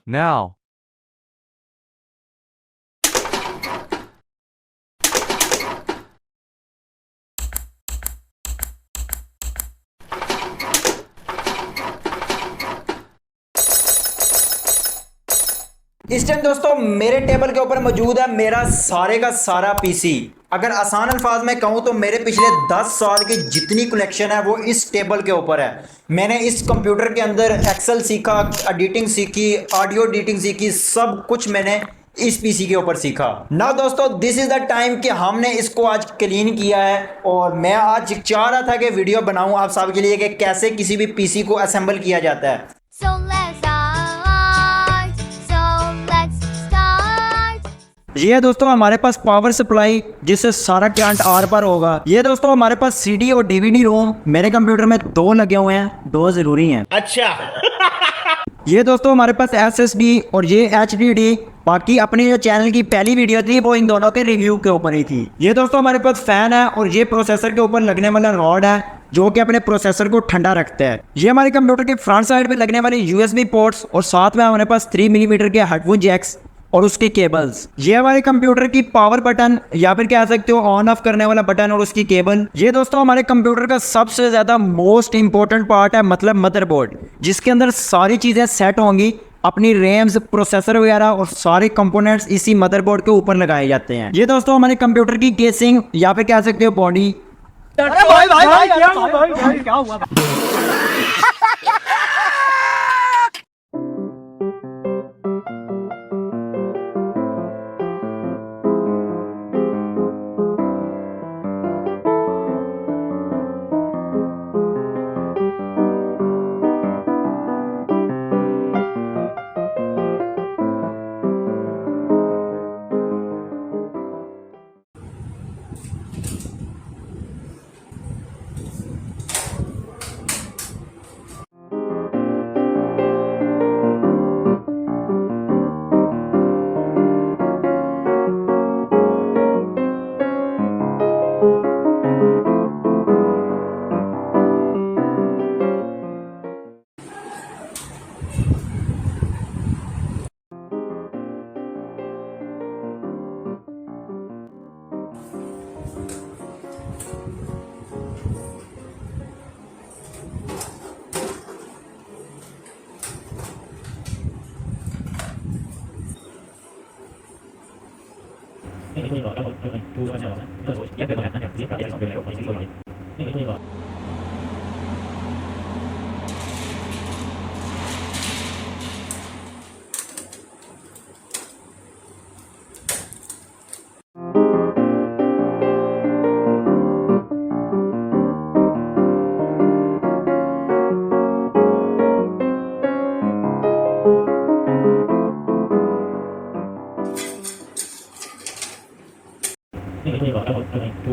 Now. इस time दोस्तों मेरे टेबल के ऊपर मौजूद है मेरा सारे का सारा पीसी। अगर आसान अल्फाज में कहूं तो मेरे पिछले 10 साल की जितनी कलेक्शन है वो इस टेबल के ऊपर है। मैंने इस कंप्यूटर के अंदर एक्सेल सीखा, एडिटिंग सीखी, ऑडियो एडिटिंग सीखी, सब कुछ मैंने इस पीसी के ऊपर सीखा। ना दोस्तों दिस इज द टाइम कि हमने इसको आज क्लीन किया है और मैं आज चाह रहा था कि वीडियो बनाऊं आप सबके लिए कि कैसे किसी भी पीसी को असेंबल किया जाता है। ये है दोस्तों हमारे पास पावर सप्लाई जिससे सारा प्लांट आर पर होगा। ये दोस्तों हमारे पास सीडी और डीवीडी रोम मेरे कंप्यूटर में 2 लगे हुए हैं, 2 जरूरी हैं। अच्छा ये दोस्तों हमारे पास एसएसडी और ये एचडीडी। बाकी अपने जो चैनल की पहली वीडियो थी वो इन दोनों के रिव्यू के ऊपर ही थी। ये दोस्तों हमारे पास फैन है और ये प्रोसेसर के ऊपर लगने वाला रॉड है जो कि अपने प्रोसेसर को ठंडा रखता है। ये हमारे कंप्यूटर के फ्रंट साइड पे लगने वाले यूएसबी पोर्ट्स और साथ में हमारे पास 3 मिलीमीटर के हेडफोन जैक्स और उसके केबल्स। ये हमारे कंप्यूटर की पावर बटन या फिर कह सकते हो ऑन ऑफ करने वाला बटन और उसकी केबल। ये दोस्तों हमारे कंप्यूटर का सबसे ज्यादा मोस्ट इंपॉर्टेंट पार्ट है, मतलब मदरबोर्ड, जिसके अंदर सारी चीजें सेट होंगी। अपनी रैम्स, प्रोसेसर वगैरह और सारे कंपोनेंट्स इसी मदरबोर्ड के ऊपर लगाए जाते हैं। ये दोस्तों हमारे कंप्यूटर की केसिंग या फिर कह सकते हो बॉडी। क्या हुआ? है।